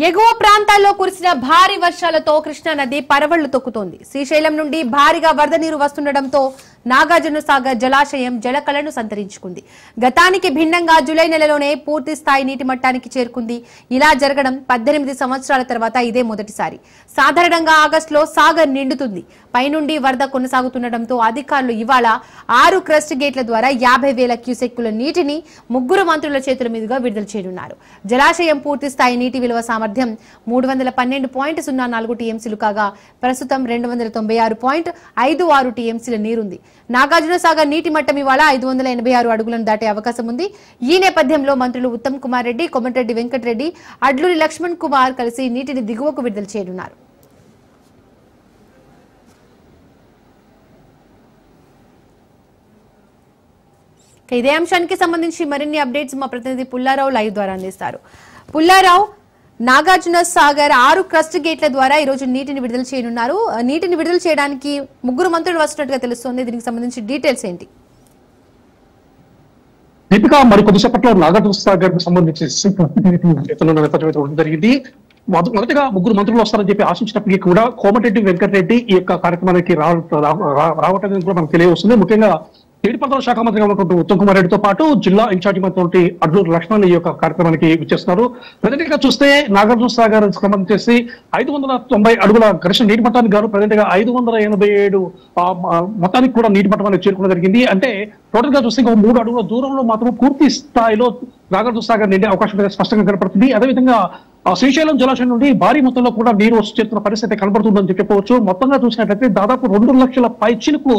ఎగువ ప్రాంతాల్లో కురిసిన భారీ వర్షాలతో కృష్ణా నది పరవళ్లు తొక్కుతోంది. శ్రీశైలం నుండి భారీగా వరద నీరు వస్తుండటంతో నాగార్జున సాగర్ జలాశయం జలకళను సంతరించుకుంది. గతానికి భిన్నంగా జూలై నెలలోనే పూర్తి స్థాయి నీటి మట్టానికి చేరుకుంది. ఇలా జరగడం 18 సంవత్సరాల తర్వాత ఇదే మొదటిసారి. సాధారణంగా ఆగస్టులో సాగర్ నిండుతుంది. పైనుండి వరద కొనసాగుతుండటంతో అధికారులు ఇవాళ 6 క్రస్ట్ గేట్ల ద్వారా 50,000 క్యూసెక్కుల నీటిని 3 మంత్రుల చేతుల మీదుగా విడుదల చేయనున్నారు. జలాశయం పూర్తి స్థాయి నీటి విలువ సామర్థ్యం 312.04 టీఎంసీలు కాగా ప్రస్తుతం 296.56 టీఎంసీల నీరుంది. నాగార్జున సాగర్ నీటి మట్టం ఇవాళ 586 అడుగులను దాటే అవకాశం ఉంది. ఈ నేపథ్యంలో మంత్రులు ఉత్తమ్ కుమార్ రెడ్డి, కోమటిరెడ్డి వెంకటరెడ్డి, అడ్లూరి లక్ష్మణ్ కుమార్ కలిసి నీటిని దిగువకు విడుదల చేయనున్నారు. ఇదే అంశానికి సంబంధించి మరిన్ని అప్డేట్స్ మా ప్రతినిధి పుల్లారావు లైవ్ ద్వారా అందిస్తారు. పుల్లారావు, నాగార్జున సాగర్ 6 క్రస్ట్ గేట్ల ద్వారా ఈ రోజు నీటిని విడుదల చేయనున్నారు. నీటిని విడుదల చేయడానికి 3 మంత్రులు వస్తున్నట్టుగా తెలుస్తోంది. దీనికి సంబంధించి డీటెయిల్స్ ఏంటి? దీపిక, మరి కొద్దిసేపట్లో నాగార్జున సాగర్ కు సంబంధించి జరిగింది. మొదటిగా 3 మంత్రులు వస్తారని చెప్పి ఆశించినప్పటికీ కూడా కోమటిరెడ్డి వెంకటరెడ్డి ఈ యొక్క కార్యక్రమానికి రావటం కూడా మనకు తెలియవస్తుంది. ముఖ్యంగా నీటిపారుదల శాఖ మంత్రిగా ఉన్నటువంటి ఉత్తమ్ కుమార్ రెడ్డితో పాటు జిల్లా ఇన్ఛార్జి మంత్రి అడ్లూరి లక్ష్మణ్ ఈ యొక్క కార్యక్రమానికి విచ్చేస్తున్నారు. ప్రజెంట్ గా చూస్తే నాగార్జున సాగర్ సంబంధించి 590 అడుగుల గరిష్ట నీటి మట్టానికి గాను ప్రజెంట్ గా 587 మొత్తానికి కూడా నీటి మట్టం అనేది చేరుకోవడం జరిగింది. అంటే టోటల్ గా చూస్తే ఇంకొక 3 అడుగుల దూరంలో మాత్రం పూర్తి స్థాయిలో నాగార్జున సాగర్ నిండే అవకాశం స్పష్టంగా కనపడుతుంది. అదేవిధంగా శ్రీశైలం జలాశయం నుండి భారీ మొత్తంలో కూడా నీరు వచ్చి చేరుతున్న పరిస్థితి కనబడుతుందని చెప్పవచ్చు. మొత్తంగా చూసినట్లయితే దాదాపు 2 లక్షల పైచిలకు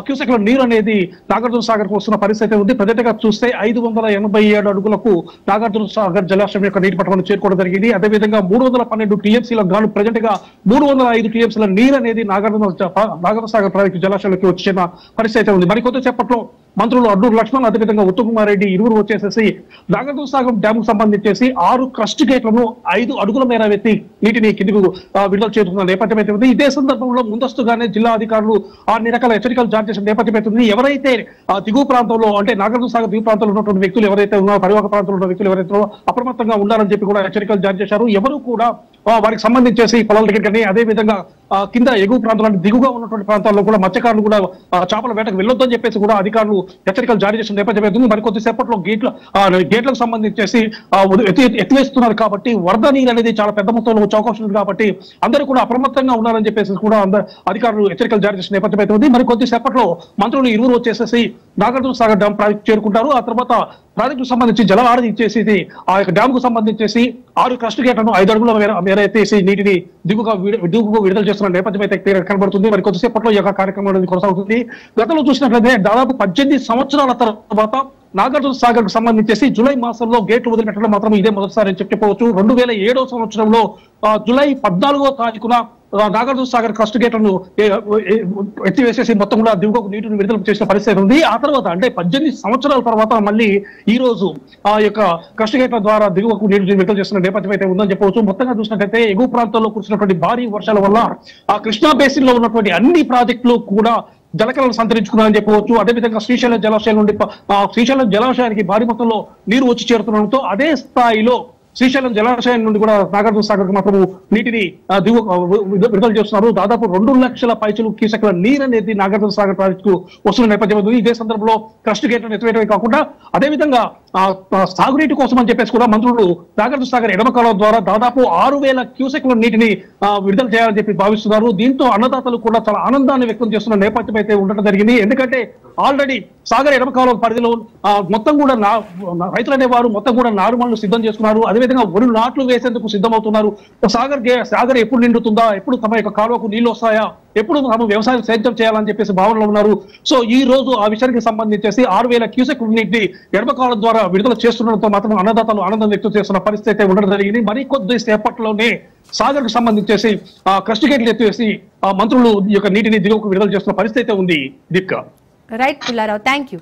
క్యూసెక్ల నీరు అనేది నాగార్జున సాగర్ కు వస్తున్న పరిస్థితి ఉంది. ప్రజెంట్ గా చూస్తే 587 అడుగులకు నాగార్జున సాగర్ జలాశయం యొక్క నీటి మట్టం చేరుకోవడం జరిగింది. అదేవిధంగా 312 టీఎంసీలకు గాను ప్రజెంట్ గా 305 టీఎంసీల నీరు అనేది నాగార్జున సాగర్ ప్రాజెక్టు జలాశయంలోకి వచ్చిన పరిస్థితి ఉంది. మరికొద్ది సేపట్లో మంత్రులు అడ్లూరి లక్ష్మణ్, అదేవిధంగా ఉత్తమ్ కుమార్ రెడ్డి ఇరువురు వచ్చేసేసి నాగార్జున సాగర్ డ్యామ్ కు సంబంధించేసి 6 క్రస్ట్ గేట్లను 5 అడుగుల మేర ఎత్తి నీటిని కిందికి విడుదల చేస్తున్న నేపథ్యం అయితే ఉంది. ఇదే సందర్భంలో ముందస్తుగానే జిల్లా అధికారులు 6 రకాల హెచ్చరికలు జారీ చేసిన నేపథ్యం అయితే ఉంది. ఎవరైతే దిగువ ప్రాంతంలో అంటే నాగార్జున సాగర్ దిగువ ప్రాంతంలో ఉన్నటువంటి వ్యక్తులు ఎవరైతే ఉన్నారో, పరివాహక ప్రాంతంలో ఉన్న వ్యక్తులు ఎవరైతే అప్రమత్తంగా ఉండాలని చెప్పి కూడా హెచ్చరికలు జారీ చేశారు. ఎవరు కూడా వారికి సంబంధించేసి పొలాల దగ్గర కానీ అదే విధంగా కింద ఎగువ ప్రాంతాలు దిగుగా ఉన్నటువంటి ప్రాంతాల్లో కూడా మత్స్యకారులు కూడా చేపల వేటకు వెళ్ళొద్దని చెప్పేసి కూడా అధికారులు హెచ్చరికలు జారీ చేసిన నేపథ్యం అవుతుంది. మరి కొద్దిసేపట్లో గేట్లకు సంబంధించేసి ఎత్తివేస్తున్నారు కాబట్టి వరద నీరు అనేది చాలా పెద్ద మొత్తంలో వచ్చే అవకాశం ఉంది. కాబట్టి అందరూ కూడా అప్రమత్తంగా ఉండాలని చెప్పేసి కూడా అధికారులు హెచ్చరికలు జారీ చేసిన నేపథ్యం అవుతుంది. మరి కొద్దిసేపట్లో మంత్రులు ఇరువురు వచ్చేసేసి నాగార్జున సాగర్ డ్యామ్ ప్రాజెక్ట్ చేరుకుంటారు. ఆ తర్వాత ప్రాజెక్టుకు సంబంధించి జలవారధి ఇచ్చేసి ఆ యొక్క డ్యామ్ కు సంబంధించేసి 6 క్రస్ట్ గేట్లను 5 అడుగుల మేర ఎత్తేసి నీటిని దిగువకు విడుదల చేస్తున్న నేపథ్యం అయితే కనబడుతుంది. మరి కొద్దిసేపట్లో ఈ యొక్క కార్యక్రమం అనేది కొనసాగుతుంది. గతంలో చూసినట్లయితే దాదాపు 18 సంవత్సరాల తర్వాత నాగార్జున సాగర్ కు సంబంధించేసి జూలై మాసంలో గేట్లు వదిలిపెట్టడం మాత్రం ఇదే మొదటిసారి అని చెప్పవచ్చు. 2007వ సంవత్సరంలో జూలై 14వ తారీఖున నాగార్జున సాగర్ క్రస్ట్ గేట్లను ఎత్తివేసేసి మొత్తం కూడా దిగువకు నీటిని విడుదల చేసిన పరిస్థితి ఉంది. ఆ తర్వాత అంటే 18 సంవత్సరాల తర్వాత మళ్ళీ ఈ రోజు ఆ యొక్క క్రస్ట్ గేట్ల ద్వారా దిగువకు నీటిని విడుదల చేస్తున్న నేపథ్యం అయితే ఉందని చెప్పవచ్చు. మొత్తంగా చూసినట్లయితే ఎగువ ప్రాంతాల్లో కురిసినటువంటి భారీ వర్షాల వల్ల ఆ కృష్ణా బేసిన్ లో ఉన్నటువంటి అన్ని ప్రాజెక్టులు కూడా జలకళను సంతరించుకున్నారని చెప్పవచ్చు. అదేవిధంగా శ్రీశైలం జలాశయం నుండి శ్రీశైలం జలాశయానికి భారీ మొత్తంలో నీరు వచ్చి చేరుతుండడంతో అదే స్థాయిలో శ్రీశైలం జలాశయం నుండి కూడా నాగార్జున సాగర్ కు మాత్రం నీటిని విడుదల చేస్తున్నారు. దాదాపు 2 లక్షల పైచలు క్యూసెక్ల నీరు అనేది నాగార్జున సాగర్ ప్రాజెక్టు వస్తున్న నేపథ్యం ఉంది. ఇదే సందర్భంలో క్రస్ట్ గేట్లను ఎత్తివేయడమే కాకుండా అదేవిధంగా సాగునీటి కోసం అని చెప్పేసి కూడా మంత్రులు నాగార్జున సాగర్ ఎడమ కాలువ ద్వారా దాదాపు 6,000 క్యూసెక్ల నీటిని విడుదల చేయాలని చెప్పి భావిస్తున్నారు. దీంతో అన్నదాతలు కూడా చాలా ఆనందాన్ని వ్యక్తం చేస్తున్న నేపథ్యం అయితే ఉండటం జరిగింది. ఎందుకంటే ఆల్రెడీ సాగర్ ఎడమ కాలువ పరిధిలో మొత్తం కూడా రైతులు అనేవారు మొత్తం కూడా నారుమళ్లు సిద్ధం చేసుకున్నారు. అదేవిధంగా వరి నాట్లు వేసేందుకు సిద్ధమవుతున్నారు. సాగర్ ఎప్పుడు నిండుతుందా, ఎప్పుడు తమ యొక్క కాలువకు నీళ్లు వస్తాయా, ఎప్పుడు తమ వ్యవసాయం సేద్యం చేయాలని చెప్పేసి భావనలో ఉన్నారు. సో ఈ రోజు ఆ విషయానికి సంబంధించేసి 6,000 క్యూసెక్ నీటిని ఎడమ కాలువ ద్వారా విడుదల చేస్తుండడంతో మాత్రం అన్నదాతలు ఆనందం వ్యక్తం చేస్తున్న పరిస్థితి అయితే ఉండడం జరిగింది. మరికొద్ది సేపట్లోనే సాగర్ కు సంబంధించేసి క్రస్ట్ గేట్లు ఎత్తివేసి మంత్రులు ఈ యొక్క నీటిని దిగువకు విడుదల చేస్తున్న పరిస్థితి అయితే ఉంది. Deepika. Right Pullarao, thank you.